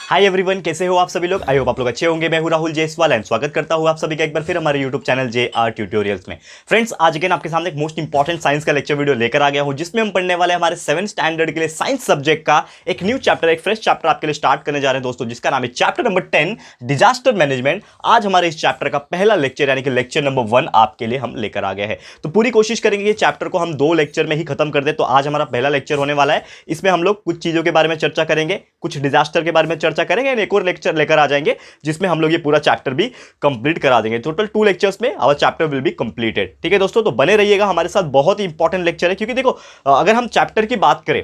Hi everyone, कैसे हो आप सभी लोग। आई होप आप लोग अच्छे होंगे। मैं हूं राहुल जयसवाल एंड स्वागत करता हूं आप सभी का एक बार फिर हमारे यूट्यूब चैनल JR ट्यूटोरियल्स में। फ्रेंड्स, आज अगेन आपके सामने एक मोस्ट इंपॉर्टेंट साइंस का लेक्चर वीडियो लेकर आ गया हूं, जिसमें हम पढ़ने वाले हमारे 7th स्टैंडर्ड के लिए साइंस सब्जेक्ट का एक न्यू चैप्टर, एक फ्रेश चैप्टर आपके लिए स्टार्ट करने जा रहे हैं दोस्तों, जिसका नाम है चैप्टर नंबर 10 डिजास्टर मैनेजमेंट। आज हमारे इस चैप्टर का पहला लेक्चर यानी कि लेक्चर नंबर 1 आपके लिए हम लेकर आ गए हैं। तो पूरी कोशिश करेंगे ये चैप्टर को हम 2 लेक्चर में ही खत्म कर दे। तो आज हमारा पहला लेक्चर होने वाला है। इसमें हम लोग कुछ चीजों के बारे में चर्चा करेंगे, कुछ डिजास्टर के बारे में चर्चा करेंगे, एक और लेक्चर लेकर आ जाएंगे जिसमें हम लोग ये पूरा चैप्टर भी कंप्लीट करा देंगे। टोटल 2 लेक्चर्स में our chapter will be completed. ठीक है दोस्तों, तो बने रहिएगा हमारे साथ। बहुत ही इंपॉर्टेंट लेक्चर है, क्योंकि देखो अगर हम चैप्टर की बात करें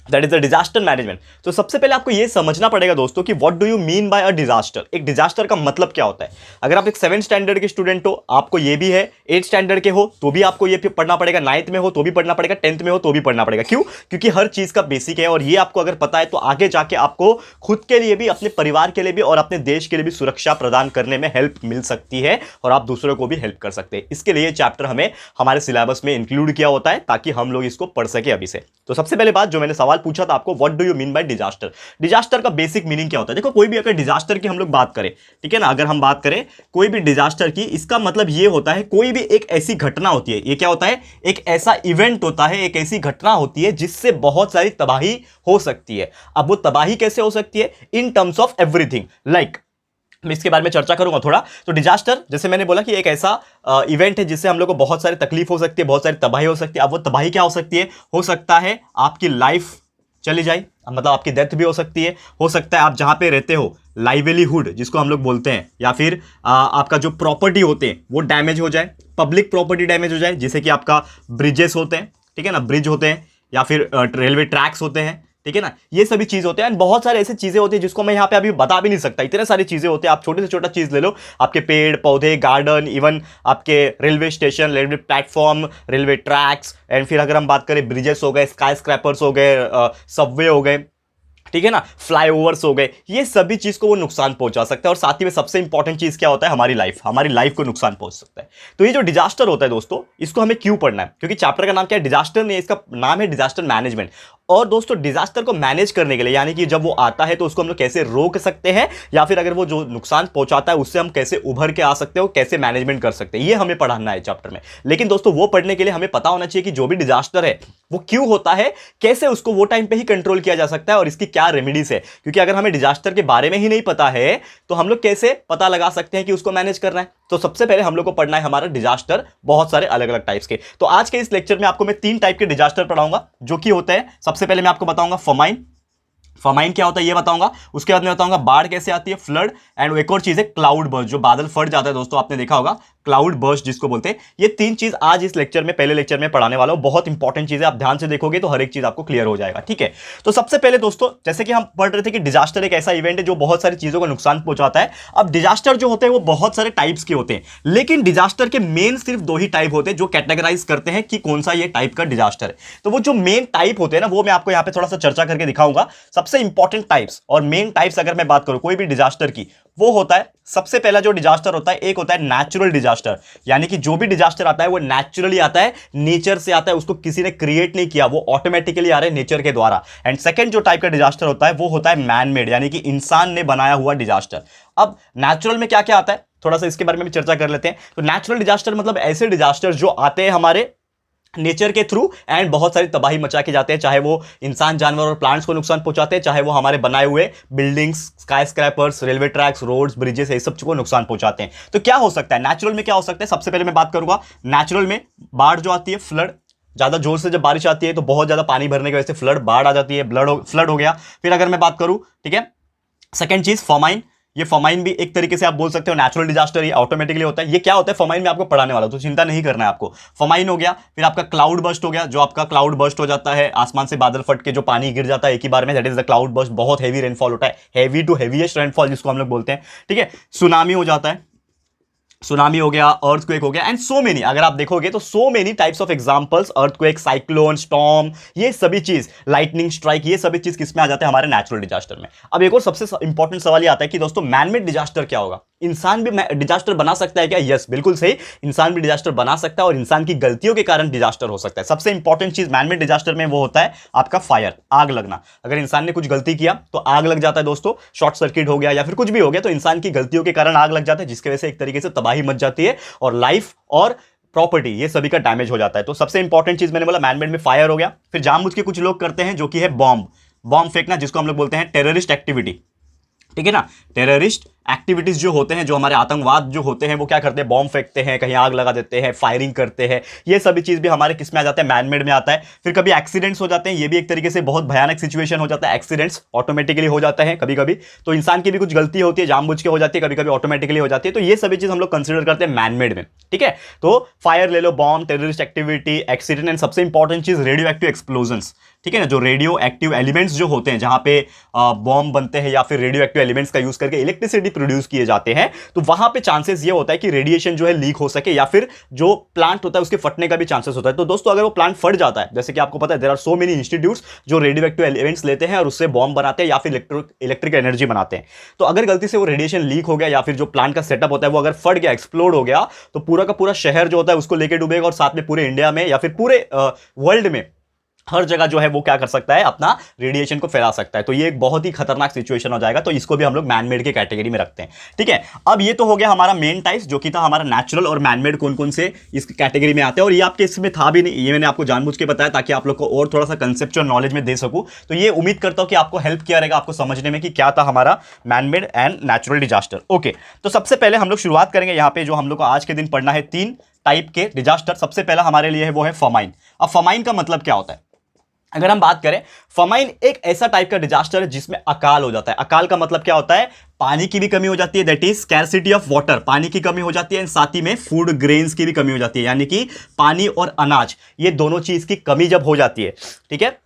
that is the disaster management, तो सबसे पहले आपको यह समझना पड़ेगा दोस्तों कि what do you mean by a disaster. एक डिजास्टर का मतलब क्या होता है। अगर आप एक 7th स्टैंडर्ड के स्टूडेंट हो, आपको यह भी है, 8th स्टैंडर्ड के हो तो भी आपको यह पढ़ना पड़ेगा, 9th में हो तो भी पढ़ना पड़ेगा, 10th में हो तो भी पढ़ना पड़ेगा। क्यों? क्योंकि हर चीज का बेसिक है, और ये आपको अगर पता है तो आगे जाके आपको खुद के लिए भी, अपने परिवार के लिए भी और अपने देश के लिए भी सुरक्षा प्रदान करने में हेल्प मिल सकती है, और आप दूसरों को भी हेल्प कर सकते हैं। इसके लिए चैप्टर हमें हमारे सिलेबस में इंक्लूड किया होता है, ताकि हम लोग इसको पढ़ सके अभी से। तो सबसे पहले बात जो मैंने सवाल पूछा था आपको, what do you mean by disaster. Disaster का बेसिक मीनिंग क्या होता है। देखो, कोई भी अगर डिजास्टर की हम लोग बात करें, ठीक है ना, अगर हम बात करें कोई भी डिजास्टर की, इसका मतलब ये होता है कोई भी एक ऐसी घटना होती है। ये क्या होता है? एक ऐसा इवेंट होता है, एक ऐसी घटना होती है जिससे बहुत सारी तबाही हो सकती है। अब वो तबाही कैसे हो सकती है? In terms of everything. Like मैं इसके बारे में चर्चा करूंगा थोड़ा। तो डिजास्टर, जैसे मैंने बोला कि एक ऐसा इवेंट है जिससे हम लोग को बहुत सारी तकलीफ हो सकती है, बहुत सारी तबाही हो सकती है। अब वो तबाही क्या हो सकती है? हो सकता है आपकी लाइफ चली जाए, मतलब आपकी डेथ भी हो सकती है। हो सकता है आप जहां पे रहते हो लाइवलीहुड जिसको हम लोग बोलते हैं, या फिर आपका जो प्रॉपर्टी होते हैं वो डैमेज हो जाए, पब्लिक प्रॉपर्टी डैमेज हो जाए, जैसे कि आपका ब्रिजेस होते हैं, ठीक है ना, ब्रिज होते हैं, या फिर रेलवे ट्रैक्स होते हैं, ठीक है ना, ये सभी चीज होते हैं। एंड बहुत सारे ऐसी चीजें होती है जिसको मैं यहाँ पे अभी बता भी नहीं सकता, इतने सारी चीजें होती है। आप छोटे से छोटा चीज ले लो, आपके पेड़ पौधे, गार्डन, इवन आपके railway station, railway platform, railway tracks, and फिर अगर हम बात करें ब्रिजेस हो गए, स्काई स्क्रैपर्स हो गए, सबवे हो गए, ठीक है ना, फ्लाईओवर्स हो गए, ये सभी चीज को वो नुकसान पहुंचा सकता है। और साथ ही में सबसे इंपॉर्टेंट चीज क्या होता है? हमारी लाइफ को नुकसान पहुंच सकता है। तो ये जो डिजास्टर होता है दोस्तों, इसको हमें क्यों पढ़ना है? क्योंकि चैप्टर का नाम क्या है? डिजास्टर नहीं, इसका नाम है डिजास्टर मैनेजमेंट। और दोस्तों, डिजास्टर को मैनेज करने के लिए, यानी कि जब वो आता है तो उसको हम लोग कैसे रोक सकते हैं, या फिर अगर वो जो नुकसान पहुंचाता है उससे हम कैसे उभर के आ सकते हैं, कैसे मैनेजमेंट कर सकते हैं, ये हमें पढ़ाना है चैप्टर में। लेकिन दोस्तों, वो पढ़ने के लिए हमें पता होना चाहिए कि जो भी डिजास्टर है वो क्यों होता है, कैसे उसको वो टाइम पे ही कंट्रोल किया जा सकता है, और इसकी क्या रेमेडीज है। क्योंकि अगर हमें डिजास्टर के बारे में ही नहीं पता है तो हम लोग कैसे पता लगा सकते हैं कि उसको मैनेज करना है। तो सबसे पहले हम लोग को पढ़ना है हमारा डिजास्टर, बहुत सारे अलग अलग टाइप्स के। तो आज के इस लेक्चर में आपको मैं 3 टाइप के डिजास्टर पढ़ाऊंगा, जो कि होते हैं, सबसे पहले मैं आपको बताऊंगा फमाइन। फमाइन क्या होता है ये बताऊंगा। उसके बाद मैं बताऊंगा बाढ़ कैसे आती है, फ्लड, एंड एक और चीज है क्लाउड बर्स्ट, जो बादल फट जाता है दोस्तों, आपने देखा होगा, क्लाउड बर्स्ट जिसको बोलते हैं। ये 3 चीज आज इस लेक्चर में, पहले लेक्चर में पढ़ाने वाला हूं। बहुत इंपॉर्टेंट चीज है, आप ध्यान से देखोगे तो हर एक चीज आपको क्लियर हो जाएगा, ठीक है। तो सबसे पहले दोस्तों, जैसे कि हम पढ़ रहे थे कि डिजास्टर एक ऐसा इवेंट है जो बहुत सारी चीजों को नुकसान पहुंचाता है। अब डिजास्टर जो होते हैं वो बहुत सारे टाइप्स के होते हैं, लेकिन डिजास्टर के मेन सिर्फ 2 ही टाइप होते हैं जो कैटेगराइज करते हैं कि कौन सा ये टाइप का डिजास्टर है। तो वो जो मेन टाइप होते हैं ना, वो मैं आपको यहां पे थोड़ा सा चर्चा करके दिखाऊंगा। सबसे इंपॉर्टेंट टाइप्स और मेन टाइप्स अगर मैं बात करूं कोई भी डिजास्टर की, वो होता है, सबसे पहला जो डिजास्टर होता है, एक होता है नेचुरल डिजास्टर, यानी कि जो भी डिजास्टर आता है वो नेचुरली आता है, नेचर से आता है, उसको किसी ने क्रिएट नहीं किया, वो ऑटोमेटिकली आ रहा है नेचर के द्वारा। एंड सेकंड जो टाइप का डिजास्टर होता है वो होता है मैन मेड, यानी कि इंसान ने बनाया हुआ डिजास्टर। अब नेचुरल में क्या क्या आता है, थोड़ा सा इसके बारे में भी चर्चा कर लेते हैं। तो नेचुरल डिजास्टर मतलब ऐसे डिजास्टर जो आते हैं हमारे नेचर के थ्रू, एंड बहुत सारी तबाही मचा के जाते हैं, चाहे वो इंसान, जानवर और प्लांट्स को नुकसान पहुंचाते हैं, चाहे वो हमारे बनाए हुए buildings, skyscrapers, railway tracks, roads, bridges, ये सब चीजों को नुकसान पहुंचाते हैं। तो क्या हो सकता है नेचुरल में? क्या हो सकता है? सबसे पहले मैं बात करूंगा नेचुरल में, बाढ़ जो आती है, फ्लड, ज्यादा जोर से जब बारिश आती है तो बहुत ज्यादा पानी भरने की वजह से फ्लड, बाढ़ आ जाती है, फ्लड हो गया। फिर अगर मैं बात करूं, ठीक है, सेकेंड चीज फमाइन। ये फमाइन भी एक तरीके से आप बोल सकते हो नेचुरल डिजास्टर, ये ऑटोमेटिकली होता है। ये क्या होता है फमाइन में आपको पढ़ाने वाला, तो चिंता नहीं करना है आपको। फमाइन हो गया, फिर आपका क्लाउड बर्स्ट हो गया, जो आपका क्लाउड बर्स्ट हो जाता है, आसमान से बादल फट के जो पानी गिर जाता है एक ही बार में, that is the cloud burst. बहुत हेवी रेनफॉल होता है, हेवी टू हेवीएस्ट रेनफॉल जिसको हम लोग बोलते हैं, ठीक है। सुनामी हो जाता है, सुनामी हो गया, अर्थक्वेक हो गया, एंड सो मेनी, अगर आप देखोगे तो so many types of examples, earthquake, cyclone, storm, ये सभी चीज, लाइटनिंग स्ट्राइक, ये सभी चीज किसमें आ जाते हैं? हमारे नेचुरल डिजास्टर में। अब एक और सबसे इंपॉर्टेंट सवाल ये आता है कि दोस्तों मैनमेड डिजास्टर क्या होगा। इंसान भी डिजास्टर बना सकता है क्या? यस, बिल्कुल सही, इंसान भी डिजास्टर बना सकता है और इंसान की गलतियों के कारण डिजास्टर हो सकता है। सबसे इंपॉर्टेंट चीज मैनमेड डिजास्टर में वो होता है आपका फायर, आग लगना। अगर इंसान ने कुछ गलती किया तो आग लग जाता है दोस्तों, शॉर्ट सर्किट हो गया या फिर कुछ भी हो गया तो इंसान की गलतियों के कारण आग लग जाता है, जिसकी वजह से एक तरीके से तबाही मच जाती है और लाइफ और प्रॉपर्टी ये सभी का डैमेज हो जाता है। तो सबसे इंपॉर्टेंट चीज मैंने बोला मैनमेड में फायर हो गया। फिर जानबूझ के कुछ लोग करते हैं जो कि है बॉम्ब फेंकना, जिसको हम लोग बोलते हैं टेररिस्ट एक्टिविटी, ठीक है ना। टेररिस्ट एक्टिविटीज जो होते हैं, जो हमारे आतंकवाद जो होते हैं, वो क्या करते हैं, बॉम्ब फेंकते हैं, कहीं आग लगा देते हैं, फायरिंग करते हैं। ये सभी चीज भी हमारे किस में आ जाते हैं, मैनमेड में आता है। फिर कभी एक्सीडेंट्स हो जाते हैं, ये भी एक तरीके से बहुत भयानक सिचुएशन हो जाता है, एक्सीडेंट्स ऑटोमेटिकली हो जाते हैं कभी कभी, तो इंसान की भी कुछ गलती होती है, जानबूझ के हो जाती है, कभी कभी ऑटोमेटिकली हो जाती है। तो ये सभी चीज हम लोग कंसिडर करते हैं मैनमेड में, ठीक है। तो फायर ले लो, bomb, terrorist activity, accident, and सबसे इंपॉर्टेंट चीज रेडियो एक्टिव एक्सप्लोजन्स, ठीक है ना। जो रेडियो एक्टिव एलिमेंट्स जो होते हैं, जहां पे बॉम्ब बनते हैं या फिर रेडियो एक्टिव एलिमेंट्स का यूज करके इलेक्ट्रिसिटी प्रोड्यूस किए जाते हैं, तो वहां पे चांसेस ये होता है कि रेडिएशन जो है लीक हो सके या फिर जो प्लांट होता है उसके फटने का भी चांसेस होता है। तो दोस्तों अगर वो प्लांट फट जाता है, जैसे कि आपको पता है there are so many institutes जो रेडियो एक्टिव एलिमेंट्स लेते हैं और उससे बॉम्ब बनाते हैं या फिर इलेक्ट्रिक एनर्जी बनाते हैं। तो अगर गलती से वो रेडिएशन लीक हो गया या फिर जो प्लांट का सेटअप होता है वो अगर फट गया, एक्सप्लोड हो गया, तो पूरा का पूरा शहर जो होता है उसको लेकर डूबेगा और साथ में पूरे इंडिया में या फिर पूरे वर्ल्ड में हर जगह जो है वो क्या कर सकता है, अपना रेडिएशन को फैला सकता है। तो ये एक बहुत ही खतरनाक सिचुएशन हो जाएगा, तो इसको भी हम लोग मैनमेड के कैटेगरी में रखते हैं, ठीक है। अब ये तो हो गया हमारा मेन टाइप्स, जो कि था हमारा नेचुरल और मैनमेड कौन कौन से इस कैटेगरी में आते हैं। और ये आपके इसमें था भी नहीं, ये मैंने आपको जानबूझ के बताया ताकि आप लोग को और थोड़ा सा कंसेप्चुअल नॉलेज में दे सकूं। तो ये उम्मीद करता हूं कि आपको हेल्प किया रहेगा आपको समझने में कि क्या था हमारा manmade and natural disaster. Okay, तो सबसे पहले हम लोग शुरुआत करेंगे यहाँ पे, जो हम लोग को आज के दिन पढ़ना है 3 टाइप के डिजास्टर। सबसे पहला हमारे लिए है वो है फमाइन। अब फमाइन का मतलब क्या होता है, अगर हम बात करें, फमाइन एक ऐसा टाइप का डिजास्टर है जिसमें अकाल हो जाता है। अकाल का मतलब क्या होता है, पानी की भी कमी हो जाती है, that is scarcity of water, पानी की कमी हो जाती है, साथ ही में फूड ग्रेन्स की भी कमी हो जाती है, यानी कि पानी और अनाज, ये दोनों चीज की कमी जब हो जाती है, ठीक है।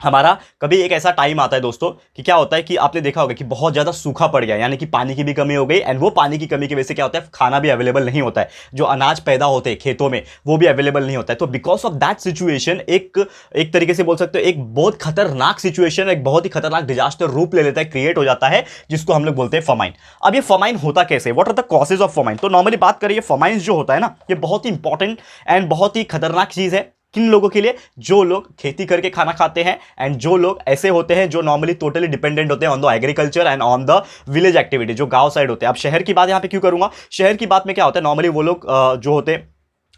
हमारा कभी एक ऐसा टाइम आता है दोस्तों कि क्या होता है कि आपने देखा होगा कि बहुत ज्यादा सूखा पड़ गया, यानी कि पानी की भी कमी हो गई, एंड वो पानी की कमी की वजह से क्या होता है, खाना भी अवेलेबल नहीं होता है, जो अनाज पैदा होते हैं खेतों में वो भी अवेलेबल नहीं होता है। तो बिकॉज ऑफ दैट सिचुएशन एक तरीके से बोल सकते हो एक बहुत खतरनाक सिचुएशन, एक बहुत ही खतरनाक डिजास्टर रूप ले लेता है, क्रिएट हो जाता है, जिसको हम लोग बोलते हैं फमाइन। अब ये फमाइन होता कैसे, what are the causes of famine. तो नॉर्मली बात करिए, फमाइन जो होता है ना, ये बहुत ही इंपॉर्टेंट एंड बहुत ही खतरनाक चीज है। किन लोगों के लिए, जो लोग खेती करके खाना खाते हैं एंड जो लोग ऐसे होते हैं जो नॉर्मली टोटली डिपेंडेंट होते हैं on the agriculture and on the village activity, जो गांव साइड होते हैं। अब शहर की बात यहां पे क्यों करूंगा, शहर की बात में क्या होता है, नॉर्मली वो लोग जो होते हैं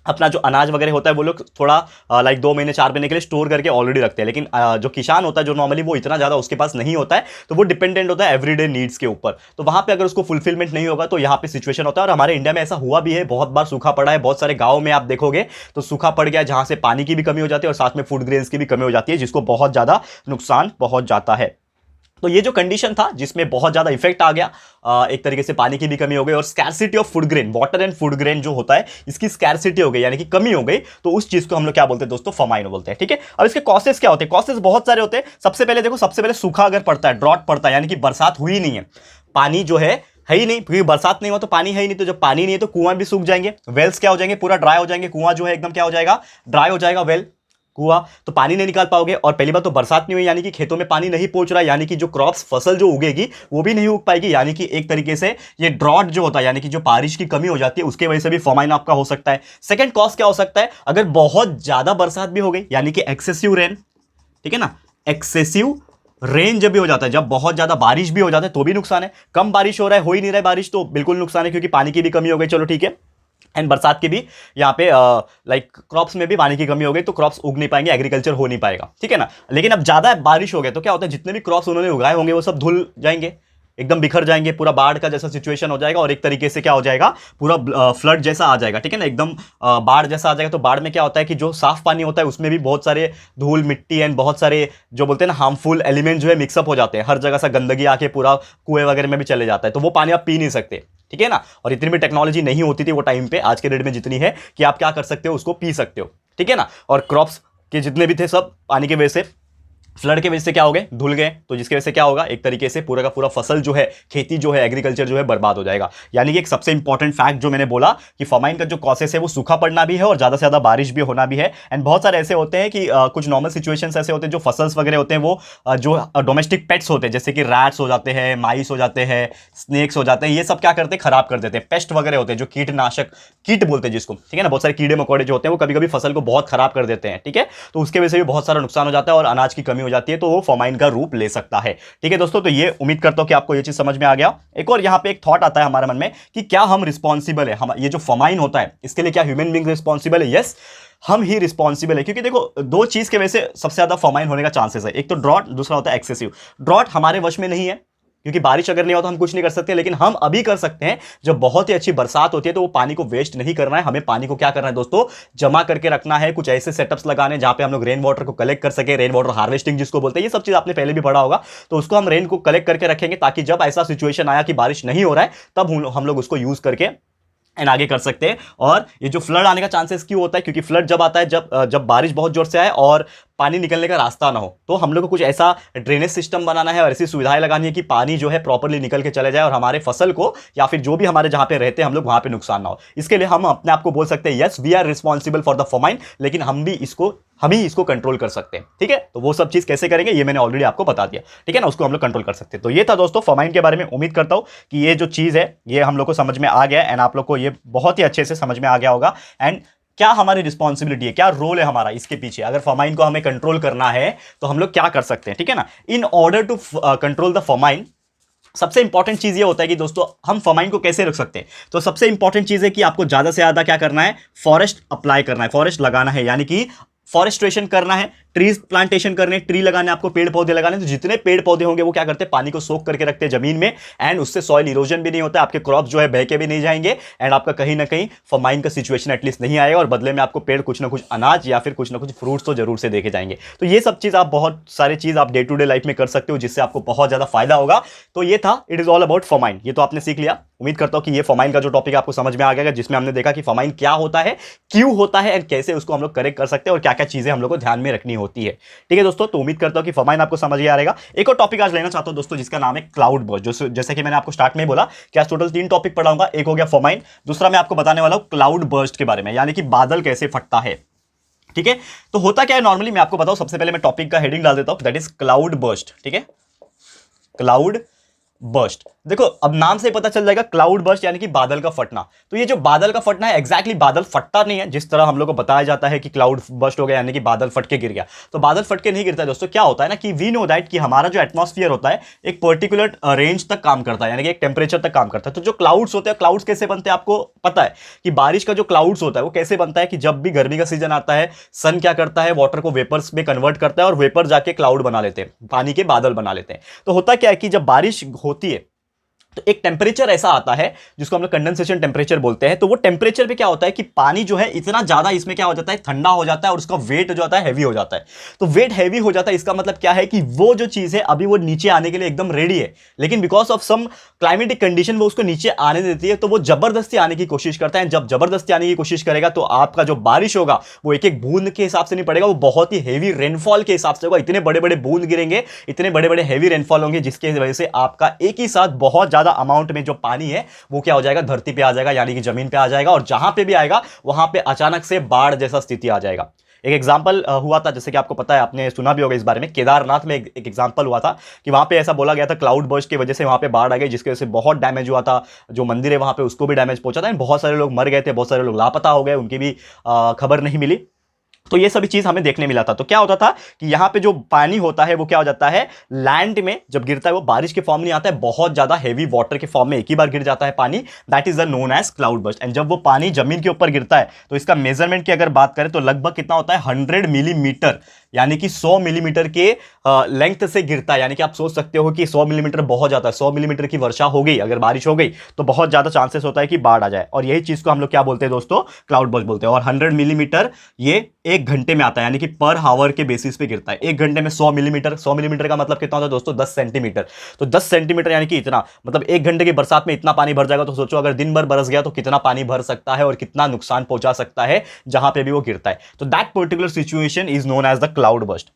अपना जो अनाज वगैरह होता है वो लोग थोड़ा लाइक 2 महीने 4 महीने के लिए स्टोर करके ऑलरेडी रखते हैं। लेकिन जो किसान होता है, जो नॉर्मली वो इतना ज़्यादा उसके पास नहीं होता है, तो वो डिपेंडेंट होता है एवरीडे नीड्स के ऊपर। तो वहाँ पे अगर उसको फुलफिलमेंट नहीं होगा तो यहाँ पे सिचुएशन होता है। और हमारे इंडिया में ऐसा हुआ भी है, बहुत बार सूखा पड़ा है, बहुत सारे गाँव में आप देखोगे तो सूखा पड़ गया, जहाँ से पानी की भी कमी हो जाती है और साथ में फूड ग्रेन्स की भी कमी हो जाती है, जिसको बहुत ज़्यादा नुकसान पहुँच जाता है। तो ये जो कंडीशन था जिसमें बहुत ज्यादा इफेक्ट आ गया, एक तरीके से पानी की भी कमी हो गई और scarcity of food grain, water and food grain जो होता है इसकी स्कैरसिटी हो गई, यानी कि कमी हो गई, तो उस चीज को हम लोग क्या बोलते हैं दोस्तों, फमाइन बोलते हैं, ठीक है। अब इसके कॉसेस क्या होते हैं, कॉसेस बहुत सारे होते हैं। सबसे पहले देखो, सबसे पहले सूखा अगर पड़ता है, ड्रॉट पड़ता है, यानी कि बरसात हुई नहीं है, पानी जो है ही नहीं, क्योंकि बरसात नहीं हुआ तो पानी है ही नहीं, तो जब पानी नहीं है तो कुआं भी सूख जाएंगे, वेल्स क्या हो जाएंगे, पूरा ड्राई हो जाएंगे, कुआं जो है एकदम क्या हो जाएगा, ड्राई हो जाएगा, वेल कुआ, तो पानी नहीं निकाल पाओगे। और पहली बात तो बरसात नहीं हुई, यानी कि खेतों में पानी नहीं पहुंच रहा है, यानी कि जो क्रॉप्स फसल जो उगेगी वो भी नहीं उग पाएगी, यानी कि एक तरीके से ये ड्रॉट जो होता है, यानी कि जो बारिश की कमी हो जाती है, उसके वजह से भी फमाइन आपका हो सकता है। सेकंड कॉज क्या हो सकता है, अगर बहुत ज्यादा बरसात भी हो गई, यानी कि एक्सेसिव रेन, ठीक है ना, एक्सेसिव रेन जब भी हो जाता है, जब बहुत ज्यादा बारिश भी हो जाता है तो भी नुकसान है। कम बारिश हो रहा है, हो ही नहीं रहा है बारिश, तो बिल्कुल नुकसान है, क्योंकि पानी की भी कमी हो गई, चलो ठीक है। एंड बरसात की भी यहाँ पे लाइक क्रॉप्स में भी पानी की कमी हो गई, तो क्रॉप्स उग नहीं पाएंगे, एग्रीकल्चर हो नहीं पाएगा, ठीक है ना। लेकिन अब ज्यादा बारिश हो गया तो क्या होता है, जितने भी क्रॉप्स उन्होंने उगाए होंगे वो सब धुल जाएंगे, एकदम बिखर जाएंगे, पूरा बाढ़ का जैसा सिचुएशन हो जाएगा और एक तरीके से क्या हो जाएगा, पूरा फ्लड जैसा आ जाएगा, ठीक है ना, एकदम बाढ़ जैसा आ जाएगा। तो बाढ़ में क्या होता है कि जो साफ पानी होता है उसमें भी बहुत सारे धूल मिट्टी एंड बहुत सारे जो बोलते हैं ना हार्मफुल एलिमेंट जो है मिक्सअप हो जाते हैं, हर जगह से गंदगी आके पूरा कुएं वगैरह में भी चले जाता है, तो वो पानी आप पी नहीं सकते, ठीक है ना। और इतनी भी टेक्नोलॉजी नहीं होती थी वो टाइम पे, आज के डेट में जितनी है कि आप क्या कर सकते हो, उसको पी सकते हो, ठीक है ना। और क्रॉप्स के जितने भी थे सब पानी की वजह से फ्लड के वजह से क्या हो गए, धुल गए, तो जिसकी वजह से क्या होगा, एक तरीके से पूरा का पूरा फसल जो है, खेती जो है, एग्रीकल्चर जो है बर्बाद हो जाएगा। यानी कि एक सबसे इंपॉर्टेंट फैक्ट जो मैंने बोला कि फमाइन का जो कॉसेस है वो सूखा पड़ना भी है और ज्यादा से ज्यादा बारिश भी होना भी है। एंड बहुत सारे ऐसे होते हैं कि कुछ नॉर्मल सिचुएशंस ऐसे होते हैं जो फसल्स वगैरह होते हैं वो जो डोमेस्टिक पेट्स होते हैं जैसे कि रैट्स हो जाते हैं, माइस हो जाते हैं, स्नेक्स हो जाते हैं, ये सब क्या करते हैं, खराब कर देते हैं। पेस्ट वगैरह होते हैं जो कीटनाशक, कीट बोलते हैं जिसको, ठीक है ना, बहुत सारे कीड़े मकोड़े जो होते हैं वो कभी कभी फसल को बहुत खराब कर देते हैं, ठीक है, तो उसके वजह से भी बहुत सारा नुकसान हो जाता है और अनाज की कमी हो जाती है, तो वो फमाइन का रूप ले सकता है। ठीक है दोस्तों, तो ये उम्मीद करता हूं कि आपको ये चीज समझ में आ गया। एक और यहां पे एक थॉट आता है हमारे मन में कि क्या हम रिस्पॉन्सिबल है, हम ये जो फमाइन होता है इसके लिए क्या ह्यूमन बीइंग रिस्पॉन्सिबल है? यस, हम ही रिस्पॉन्सिबल है, क्योंकि देखो दो चीज के वजह से सबसे ज्यादा फमाइन होने का चांसेस है, एक तो ड्रॉट, दूसरा होता है एक्सेसिव। ड्रॉट हमारे वश में नहीं है क्योंकि बारिश अगर नहीं हो तो हम कुछ नहीं कर सकते, लेकिन हम अभी कर सकते हैं जब बहुत ही अच्छी बरसात होती है तो वो पानी को वेस्ट नहीं करना है, हमें पानी को क्या करना है दोस्तों, जमा करके रखना है। कुछ ऐसे सेटअप्स लगाने जहां पे हम लोग रेन वाटर को कलेक्ट कर सके, रेन वाटर हार्वेस्टिंग जिसको बोलते हैं, ये सब चीज आपने पहले भी पढ़ा होगा, तो उसको हम रेन को कलेक्ट करके रखेंगे ताकि जब ऐसा सिचुएशन आया कि बारिश नहीं हो रहा है तब हम लोग उसको यूज करके एंड आगे कर सकते हैं। और ये जो फ्लड आने का चांसेस क्यों होता है, क्योंकि फ्लड जब आता है जब बारिश बहुत जोर से आए और पानी निकलने का रास्ता ना हो, तो हम लोग को कुछ ऐसा ड्रेनेज सिस्टम बनाना है और ऐसी सुविधाएं लगानी है कि पानी जो है प्रॉपर्ली निकल के चले जाए और हमारे फसल को या फिर जो भी हमारे जहां पे रहते हैं हम लोग वहां पे नुकसान ना हो। इसके लिए हम अपने आप को बोल सकते हैं yes we are responsible for the famine, लेकिन हम ही इसको कंट्रोल कर सकते हैं। ठीक है, तो वो सब चीज कैसे करेंगे ये मैंने ऑलरेडी आपको बता दिया, ठीक है ना, उसको हम लोग कंट्रोल कर सकते हैं। तो ये था दोस्तों फमाइन के बारे में। उम्मीद करता हूं कि ये जो चीज है ये हम लोग को समझ में आ गया एंड आप लोग को ये बहुत ही अच्छे से समझ में आ गया होगा। एंड क्या हमारी रिस्पॉन्सिबिलिटी है, क्या रोल है हमारा इसके पीछे, अगर फमाइन को हमें कंट्रोल करना है तो हम लोग क्या कर सकते हैं, ठीक है ना। In order to control the famine सबसे इंपॉर्टेंट चीज ये होता है कि दोस्तों हम फमाइन को कैसे रख सकते हैं, तो सबसे इंपॉर्टेंट चीज है कि आपको ज्यादा से ज्यादा क्या करना है, फॉरेस्ट अप्लाई करना है, फॉरेस्ट लगाना है, यानी कि फॉरेस्ट्रेशन करना है, ट्रीज प्लांटेशन करने, ट्री लगाने, आपको पेड़ पौधे लगाने। तो जितने पेड़ पौधे होंगे वो क्या करते हैं, पानी को सोख करके रखते हैं जमीन में एंड उससे सॉइल इरोजन भी नहीं होता है, आपके क्रॉप जो है बह के भी नहीं जाएंगे एंड आपका कहीं ना कहीं फमाइन का सिचुएशन एटलीस्ट नहीं आएगा और बदले में आपको पेड़ कुछ ना कुछ अनाज या फिर कुछ ना कुछ फ्रूट्स तो जरूर से देखे जाएंगे। तो ये सब चीज आप बहुत सारी चीज आप डे टू डे लाइफ में कर सकते हो जिससे आपको बहुत ज्यादा फायदा होगा। तो ये था it is all about famine, ये तो आपने सीख लिया। उम्मीद करता हूं कि ये फमाइन का जो टॉपिक आपको समझ में आ गया, जिसमें हमने देखा कि फमाइन क्या होता है, क्यों होता है एंड कैसे उसको हम लोग करेक्ट कर सकते हैं और क्या क्या चीजें हम लोग को ध्यान में रखनी होती है। ठीक है दोस्तों, तो उम्मीद करता हूं कि फमाइन आपको समझ आ रहेगा। एक और टॉपिक आज लेना चाहता हूं दोस्तों जिसका नाम है क्लाउड बर्स्ट, जो जैसे कि मैंने आपको स्टार्ट में बोला कि आज टोटल 3 टॉपिक पढ़ाऊंगा। एक हो गया फमाइन, दूसरा मैं आपको बताने वाला हूं क्लाउड बर्स्ट के बारे में, यानी कि बादल कैसे फटता है। ठीक है, तो होता क्या है नॉर्मली मैं आपको बताऊं, सबसे पहले मैं टॉपिक का हेडिंग डाल देता हूं, दैट इज क्लाउड बर्स्ट। ठीक है, क्लाउड बर्स्ट, देखो अब नाम से पता चल जाएगा क्लाउड बर्स्ट यानी कि बादल का फटना। तो ये जो बादल का फटना है एग्जैक्टली बादल फटता नहीं है जिस तरह हम लोग को बताया जाता है कि क्लाउड बर्स्ट हो गया यानी कि बादल फट के गिर गया। तो बादल फट के नहीं गिरता है दोस्तों, क्या होता है ना कि वी नो दैट कि हमारा जो एटमॉस्फेयर होता है एक पर्टिकुलर रेंज तक काम करता है, यानी कि एक टेम्परेचर तक काम करता है। तो जो क्लाउड्स होते हैं, क्लाउड्स कैसे बनते हैं आपको पता है कि बारिश का जो क्लाउड्स होता है वो कैसे बनता है कि जब भी गर्मी का सीजन आता है सन क्या करता है, वाटर को वेपर्स में कन्वर्ट करता है और वेपर जाके क्लाउड बना लेते हैं, पानी के बादल बना लेते हैं। तो होता क्या है कि जब बारिश होती है तो एक टेम्परेचर ऐसा आता है जिसको हम लोग कंडेंसेशन टेम्परेचर बोलते हैं। तो वो टेम्परेचर पे क्या होता है कि पानी जो है इतना ज्यादा इसमें क्या हो जाता है, ठंडा हो जाता है और उसका वेट जो आता है हैवी हो जाता है। तो वेट हैवी हो जाता है, इसका मतलब क्या है कि वो जो चीज है अभी वो नीचे आने के लिए एकदम रेडी है, लेकिन because of some climatic condition वो उसको नीचे आने देती है, तो वो जबरदस्ती आने की कोशिश करता है। जब जबरदस्ती आने की कोशिश करेगा तो आपका जो बारिश होगा वो एक एक बूंद के हिसाब से नहीं पड़ेगा, वो बहुत ही हैवी रेनफॉल के हिसाब से होगा। इतने बड़े बड़े बूंद गिरेंगे, इतने बड़े बड़े हैवी रेनफॉल होंगे जिसकी वजह से आपका एक ही साथ बहुत ज्यादा अमाउंट में जो पानी है वो क्या हो जाएगा, धरती पे आ जाएगा, यानी कि जमीन पे आ जाएगा और जहां पे भी आएगा वहां पे अचानक से बाढ़ जैसा स्थिति आ जाएगा। एक एग्जांपल हुआ था, जैसे कि आपको पता है, आपने सुना भी होगा इस बारे में, केदारनाथ में एक एग्जांपल हुआ था कि वहां पे ऐसा बोला गया था क्लाउड बर्स्ट की वजह से वहां पे बाढ़ आ गई, जिसकी वजह से बहुत डैमेज हुआ था। जो मंदिर है वहां पे उसको भी डैमेज पहुंचा था, बहुत सारे लोग मर गए थे, बहुत सारे लोग लापता हो गए, उनकी भी खबर नहीं मिली। तो ये सभी चीज हमें देखने मिला था। तो क्या होता था कि यहां पे जो पानी होता है वो क्या हो जाता है, लैंड में जब गिरता है वो बारिश के फॉर्म नहीं आता है, बहुत ज्यादा हेवी वाटर के फॉर्म में एक ही बार गिर जाता है पानी, that is the known as cloud burst. And जब वो पानी जमीन के ऊपर गिरता है तो इसका मेजरमेंट की अगर बात करें तो लगभग कितना होता है, 100 मिलीमीटर, यानी कि 100 मिलीमीटर के लेंथ से गिरता है। यानी कि आप सोच सकते हो कि 100 मिलीमीटर बहुत ज्यादा है, 100 मिलीमीटर की वर्षा हो गई अगर बारिश हो गई तो बहुत ज्यादा चांसेस होता है कि बाढ़ आ जाए। और यही चीज को हम लोग क्या बोलते हैं दोस्तों, क्लाउड बर्स्ट बोलते हैं। और 100 मिलीमीटर ये 1 घंटे में आता है, यानी कि पर हावर के बेसिस पे गिरता है। 1 घंटे में 100 मिलीमीटर, 100 मिलीमीटर का मतलब कितना होता है दोस्तों, 10 सेंटीमीटर। तो 10 सेंटीमीटर यानी कि इतना, मतलब 1 घंटे की बरसात में इतना पानी भर जाएगा। तो सोचो अगर दिन भर बरस गया तो कितना पानी भर सकता है और कितना नुकसान पहुंचा सकता है जहां पे भी वो गिरता है। तो that particular situation is known as the cloud burst.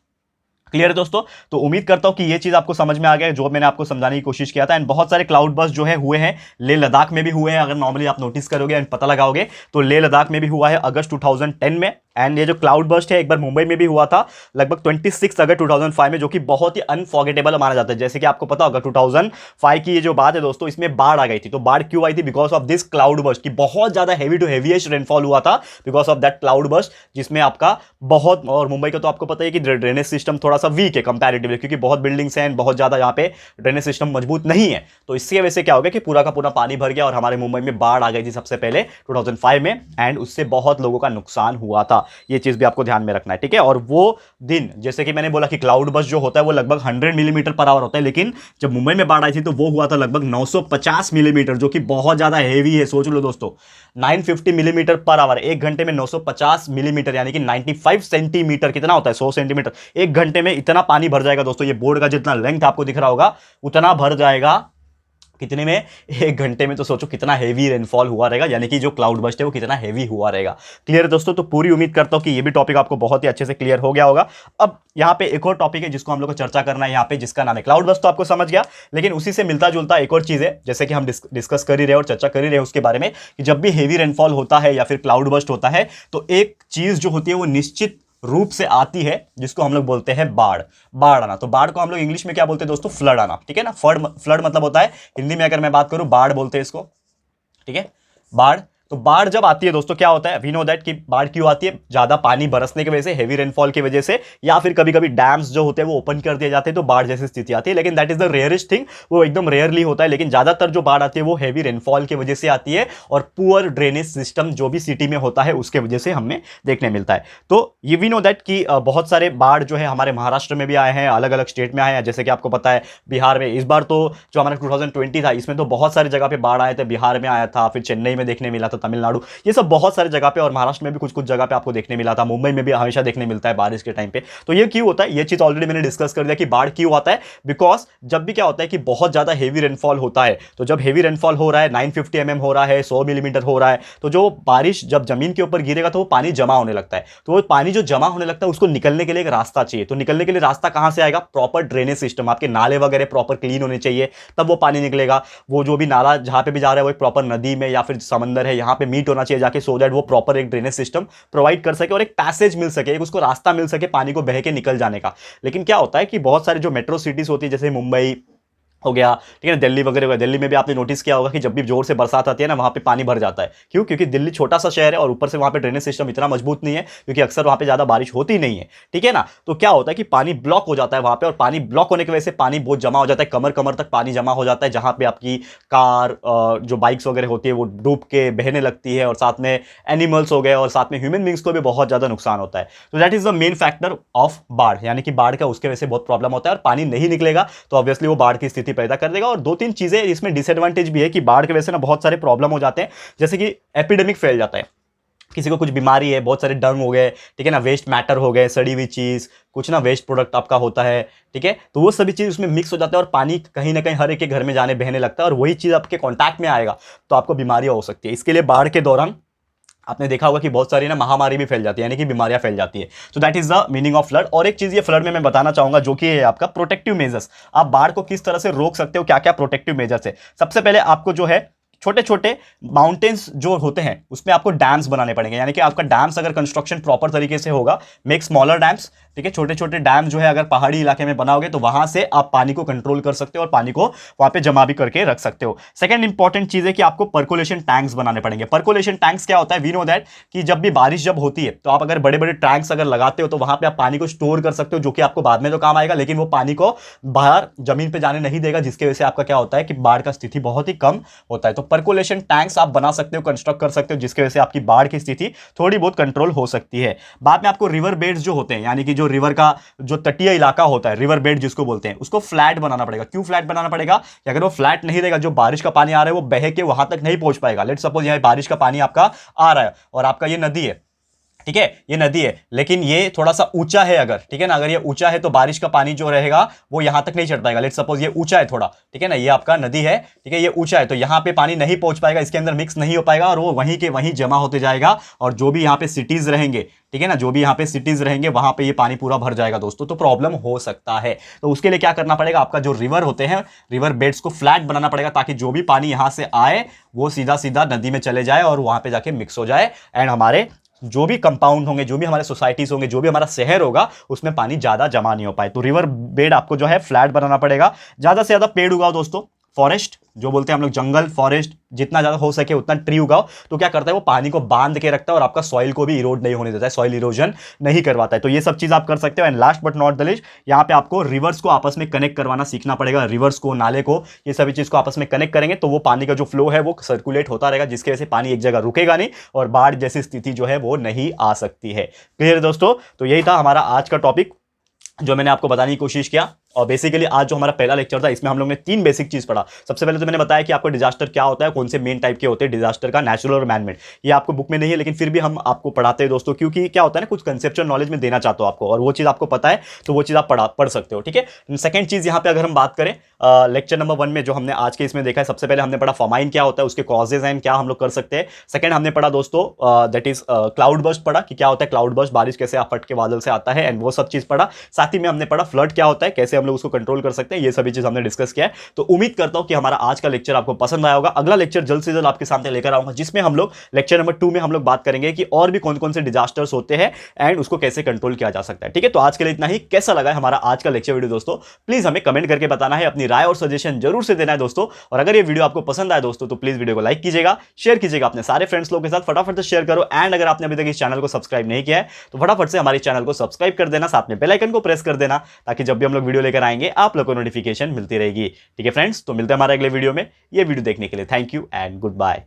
Clear है दोस्तों। तो उम्मीद करता हूं कि ये चीज आपको समझ में आ गया है जो मैंने आपको समझाने की कोशिश किया था। एंड बहुत सारे क्लाउड बर्स्ट जो है हुए हैं, लेह लद्दाख में भी हुए हैं, अगर नॉर्मली आप नोटिस करोगे एंड पता लगाओगे तो लेह लद्दाख में भी हुआ है अगस्त 2010 में। एंड ये जो क्लाउड बर्स्ट है एक बार मुंबई में भी हुआ था लगभग 26 अगस्त 2005 में, जो कि बहुत ही अनफॉरगेटेबल माना जाता है। जैसे कि आपको पता होगा 2005 की ये जो बात है दोस्तों, इसमें बाढ़ आ गई थी। तो बाढ़ क्यों आई थी? Because of this cloud burst की बहुत ज्यादा हैवी टू हैवीएस्ट रेनफॉल हुआ था because of that cloud burst, जिसमें आपका बहुत, और मुंबई का तो आपको पता है कि ड्रेनेज सिस्टम थोड़ा सा वीक है कंपैरेटिवली, क्योंकि बहुत बिल्डिंग्स हैं, बहुत ज्यादा यहाँ पे ड्रेनेज सिस्टम मजबूत नहीं है। तो इसकी वजह से क्या हो गया कि पूरा का पूरा पानी भर गया और हमारे मुंबई में बाढ़ आ गई थी सबसे पहले 2005 में। एंड उससे बहुत लोगों का नुकसान हुआ था, ये चीज भी आपको ध्यान में रखना है, ठीक है। और वो दिन, जैसे कि मैंने बोला कि क्लाउड बर्स्ट जो होता है वो लगभग 100 मिलीमीटर पर आवर होता है, लेकिन जब मुंबई में बाढ़ आई थी तो वो हुआ था लगभग 950 मिलीमीटर, जो कि बहुत ज्यादा हेवी है। सोच लो दोस्तों, 950 मिलीमीटर पर आवर, एक घंटे में 950 मिलीमीटर यानी कि 95 सेंटीमीटर, कितना होता है 100 सेंटीमीटर, एक घंटे में इतना पानी भर जाएगा दोस्तों। ये बोर्ड का जितना लेंथ आपको दिख रहा होगा उतना भर जाएगा कितने में? एक घंटे में। तो सोचो कितना हेवी रेनफॉल हुआ रहेगा, यानी कि जो क्लाउड बर्स्ट है वो कितना हेवी हुआ रहेगा। क्लियर है दोस्तों। तो पूरी उम्मीद करता हूं कि ये भी टॉपिक आपको बहुत ही अच्छे से क्लियर हो गया होगा। अब यहां पे एक और टॉपिक है जिसको हम लोग को चर्चा करना है यहां पे, जिसका नाम है क्लाउड बर्स्ट। तो आपको समझ गया, लेकिन उसी से मिलता जुलता एक और चीज है, जैसे कि हम डिस्कस कर ही रहे और चर्चा कर ही रहे उसके बारे में, कि जब भी हेवी रेनफॉल होता है या फिर क्लाउड बर्स्ट होता है तो एक चीज जो होती है वो निश्चित रूप से आती है, जिसको हम लोग बोलते हैं बाढ़। बाढ़ आना, तो बाढ़ को हम लोग इंग्लिश में क्या बोलते हैं दोस्तों? फ्लड आना, ठीक है ना। फ्लड मतलब होता है, हिंदी में अगर मैं बात करूं बाढ़ बोलते हैं इसको, ठीक है, बाढ़। तो बाढ़ जब आती है दोस्तों क्या होता है? वी नो दैट कि बाढ़ क्यों आती है? ज्यादा पानी बरसने की वजह से, हेवी रेनफॉल की वजह से, या फिर कभी कभी डैम्स जो होते हैं वो ओपन कर दिए जाते हैं तो बाढ़ जैसी स्थिति आती है। लेकिन that is the rarest thing, वो एकदम रेयरली होता है। लेकिन ज्यादातर जो बाढ़ आती है वो हेवी रेनफॉल की वजह से आती है और पुअर ड्रेनेज सिस्टम जो भी सिटी में होता है उसके वजह से हमें देखने मिलता है। तो ये वी नो दैट कि बहुत सारे बाढ़ जो है हमारे महाराष्ट्र में भी आए हैं, अलग अलग स्टेट में आए हैं। जैसे कि आपको पता है बिहार में इस बार तो जो हमारा 2020 था इसमें तो बहुत सारी जगह पे बाढ़ आए थे। बिहार में आया था, फिर चेन्नई में देखने मिला था, तमिलनाडु, ये बहुत सारे जगह पे, और महाराष्ट्र में भी कुछ कुछ जगह पे आपको देखने मिला था। मुंबई में भी हमेशा देखने मिलता है बारिश के टाइम पे। तो ये क्यों होता है? ये चीज ऑलरेडी मैंने डिस्कस कर दिया कि बाढ़ क्यों आता है। बिकॉज जब भी क्या होता है कि बहुत ज्यादा हेवी रेनफॉल होता है, तो जब हेवी रेनफॉल हो रहा है, 950 mm हो रहा है, 100 मिलीमीटर हो रहा है, तो जो बारिश जब जमीन के ऊपर गिरेगा तो वो पानी जमा होने लगता है। तो वो पानी जो जमा होने लगता है उसको निकलने के लिए एक रास्ता चाहिए। तो निकलने के लिए रास्ता कहां से आएगा? प्रॉपर ड्रेनेज सिस्टम, आपके नाले वगैरह प्रॉपर क्लीन होने चाहिए, तब वो पानी निकलेगा। वो जो भी नाला जहां पे भी जा रहा है वो एक प्रॉपर नदी में या फिर समंदर है, यहां पे मीट होना चाहिए जाके, सो दैट वो प्रॉपर एक ड्रेनेज सिस्टम प्रोवाइड कर सके और एक पैसेज मिल सके, एक उसको रास्ता मिल सके पानी को बह के निकल जाने का। लेकिन क्या होता है कि बहुत सारे जो मेट्रो सिटीज होती है, जैसे मुंबई हो गया, ठीक है ना, दिल्ली वगैरह हो गया। दिल्ली में भी आपने नोटिस किया होगा कि जब भी जोर से बरसात आती है ना, वहां पे पानी भर जाता है। क्यों? क्योंकि दिल्ली छोटा सा शहर है और ऊपर से वहां पे ड्रेनेज सिस्टम इतना मजबूत नहीं है, क्योंकि अक्सर वहां पे ज्यादा बारिश होती नहीं है, ठीक है ना। तो क्या होता है कि पानी ब्लॉक हो जाता है वहां पे, और पानी ब्लॉक होने की वजह से पानी बहुत जमा हो जाता है, कमर कमर तक पानी जमा हो जाता है, जहां पे आपकी कार, जो बाइक्स वगैरह होती है वो डूब के बहने लगती है, और साथ में एनिमल्स हो गए और साथ में ह्यूमन बींग्स को भी बहुत ज्यादा नुकसान होता है। तो that is the main factor of बाढ़, यानी कि बाढ़ का उसके वजह से बहुत प्रॉब्लम होता है, और पानी नहीं निकलेगा तो ऑब्वियसली वो बाढ़ की स्थिति पैदा कर देगा। और दो तीन चीजें इसमें डिसएडवांटेज भी है कि बाढ़ की वजह से ना बहुत सारे प्रॉब्लम हो जाते हैं, जैसे कि एपिडेमिक फैल जाता है, किसी को कुछ बीमारी है, बहुत सारे डंग हो गए, ठीक है ना, वेस्ट मैटर हो गए, सड़ी हुई चीज, कुछ ना वेस्ट प्रोडक्ट आपका होता है, ठीक है, तो वो सभी चीज उसमें मिक्स हो जाता है और पानी कहीं ना कहीं हर एक के घर में जाने बहने लगता है, और वही चीज आपके कांटेक्ट में आएगा तो आपको बीमारियां हो सकती है। इसके लिए बाढ़ के दौरान आपने देखा होगा कि बहुत सारी ना महामारी भी फैल जाती है, यानी कि बीमारियां फैल जाती है। तो that is the meaning of flood. और एक चीज ये फ्लड में मैं बताना चाहूंगा, जो कि है आपका प्रोटेक्टिव मेजर्स। आप बाढ़ को किस तरह से रोक सकते हो, क्या क्या प्रोटेक्टिव मेजर्स है। सबसे पहले आपको जो है छोटे छोटे माउंटेन्स जो होते हैं उसमें आपको डैम्स बनाने पड़ेंगे, यानी कि आपका डैम्स अगर कंस्ट्रक्शन प्रॉपर तरीके से होगा, मेक स्मॉलर डैम्स, ठीक है, छोटे छोटे डैम जो है अगर पहाड़ी इलाके में बनाओगे तो वहां से आप पानी को कंट्रोल कर सकते हो और पानी को वहां पे जमा भी करके रख सकते हो। सेकंड इंपॉर्टेंट चीज है कि आपको पर्कोलेशन टैंक्स बनाने पड़ेंगे। पर्कोलेशन टैंक्स क्या होता है? वी नो दैट कि जब भी बारिश जब होती है तो आप अगर बड़े बड़े टैंक्स अगर लगाते हो तो वहां पे आप पानी को स्टोर कर सकते हो, जो कि आपको बाद में तो काम आएगा, लेकिन वो पानी को बाहर जमीन पे जाने नहीं देगा, जिसकी वजह से आपका क्या होता है कि बाढ़ का स्थिति बहुत ही कम होता है। तो पर्कोलेशन टैंक्स आप बना सकते हो, कंस्ट्रक्ट कर सकते हो, जिसकी वजह से आपकी बाढ़ की स्थिति थोड़ी बहुत कंट्रोल हो सकती है। बाद में आपको रिवर बेड्स जो होते हैं, यानी कि जो रिवर का जो तटीय इलाका होता है, रिवर बेड जिसको बोलते हैं, उसको फ्लैट बनाना पड़ेगा। क्यों फ्लैट बनाना पड़ेगा? कि अगर वो फ्लैट नहीं रहेगा, जो बारिश का पानी आ रहा है वो बह के वहां तक नहीं पहुंच पाएगा। लेट्स सपोज यहां बारिश का पानी आपका आ रहा है और आपका ये नदी है, ठीक है, ये नदी है, लेकिन ये थोड़ा सा ऊंचा है अगर, ठीक है ना, अगर ये ऊंचा है तो बारिश का पानी जो रहेगा वो यहां तक नहीं चढ़ पाएगा। लेट्स सपोज ये ऊंचा है थोड़ा, ठीक है ना, ये आपका नदी है, ठीक है, ये ऊंचा है, तो यहां पे पानी नहीं पहुंच पाएगा, इसके अंदर मिक्स नहीं हो पाएगा, और वो वहीं के वहीं जमा होते जाएगा, और जो भी यहाँ पे सिटीज रहेंगे, ठीक है ना, जो भी यहाँ पे सिटीज रहेंगे वहां पे ये पानी पूरा भर जाएगा दोस्तों, तो प्रॉब्लम हो सकता है। तो उसके लिए क्या करना पड़ेगा, आपका जो रिवर होते हैं, रिवर बेड्स को फ्लैट बनाना पड़ेगा, ताकि जो भी पानी यहां से आए वो सीधा सीधा नदी में चले जाए और वहां पे जाके मिक्स हो जाए, एंड हमारे जो भी कंपाउंड होंगे, जो भी हमारे सोसाइटीज होंगे, जो भी हमारा शहर होगा, उसमें पानी ज्यादा जमा नहीं हो पाए। तो रिवर बेड आपको जो है फ्लैट बनाना पड़ेगा। ज्यादा से ज्यादा पेड़ उगाओ दोस्तों, फॉरेस्ट जो बोलते हैं हम लोग, जंगल फॉरेस्ट, जितना ज्यादा हो सके उतना ट्री उगाओ। तो क्या करता है, वो पानी को बांध के रखता है और आपका सॉइल को भी इरोड नहीं होने देता है, सॉइल इरोजन नहीं करवाता है। तो ये सब चीज आप कर सकते हो। And last but not the least, यहाँ पे आपको रिवर्स को आपस में कनेक्ट करवाना सीखना पड़ेगा। रिवर्स को, नाले को, ये सभी चीज को आपस में कनेक्ट करेंगे तो वो पानी का जो फ्लो है वो सर्कुलेट होता रहेगा, जिसकी वजह से पानी एक जगह रुकेगा नहीं और बाढ़ जैसी स्थिति जो है वो नहीं आ सकती है। क्लियर है दोस्तों? तो यही था हमारा आज का टॉपिक जो मैंने आपको बताने की कोशिश किया। और बेसिकली आज जो हमारा पहला लेक्चर था, इसमें हम लोग ने 3 बेसिक चीज पढ़ा। सबसे पहले तो मैंने बताया कि आपको डिजास्टर क्या होता है, कौन से मेन टाइप के होते हैं डिजास्टर का, नेचुरल और मैनमेड। ये आपको बुक में नहीं है, लेकिन फिर भी हम आपको पढ़ाते हैं दोस्तों, क्योंकि क्या होता है ना, कुछ कंसेप्चुअल नॉलेज में देना चाहता हूं आपको, और वो चीज आपको पता है तो वो चीज आप पढ़ सकते हो। ठीक है। सेकंड चीज यहाँ पे अगर हम बात करें लेक्चर नंबर 1 में जो हमने आज के इसमें देखा है, सबसे पहले हमने पढ़ा फॉमाइन क्या होता है, उसके कॉजेज एंड क्या हम लोग कर सकते हैं। सेकंड हमने पढ़ा दोस्तों दैट इज क्लाउड बर्स्ट पढ़ा, कि क्या होता है क्लाउड बर्स्ट, बारिश कैसे फट के बादल से आता है, एंड वो सब चीज पढ़ा। साथ ही में हमने पढ़ा फ्लड क्या होता है, कैसे हम लोग उसको कंट्रोल कर सकते हैं, ये सभी चीज हमने डिस्कस किया है। तो उम्मीद करता हूं कि हमारा आज का लेक्चर आपको पसंद आया होगा। अगला लेक्चर जल्द से जल्द आपके सामने लेकर आऊंगा, जिसमें हम लोग लेक्चर नंबर 2 में हम लोग बात करेंगे कि और भी कौन कौन से डिजास्टर्स होते हैं एंड उसको कैसे कंट्रोल किया जा सकता है। ठीक है, तो आज के लिए इतना ही। कैसा लगा है हमारा आज का लेक्चर वीडियो दोस्तों, प्लीज हमें कमेंट करके बताना है, अपनी राय और सजेशन जरूर से देना है दोस्तों। और अगर ये वीडियो आपको पसंद आए दोस्तों, तो प्लीज वीडियो को लाइक कीजिएगा, शेयर कीजिएगा अपने सारे फ्रेंड्स लोग के साथ, फटाफट से शेयर करो। एंड अगर आपने अभी तक इस चैनल को सब्सक्राइब नहीं किया है तो फटाफट से हमारे चैनल को सब्सक्राइब कर देना, साथ में बेल आइकन को प्रेस कर देना, ताकि जब भी हम लोग वीडियो लेकर आएंगे आप लोग को नोटिफिकेशन मिलती रहेगी। ठीक है फ्रेंड्स, तो मिलते हैं हमारे अगले वीडियो में। ये वीडियो देखने के लिए thank you and good bye.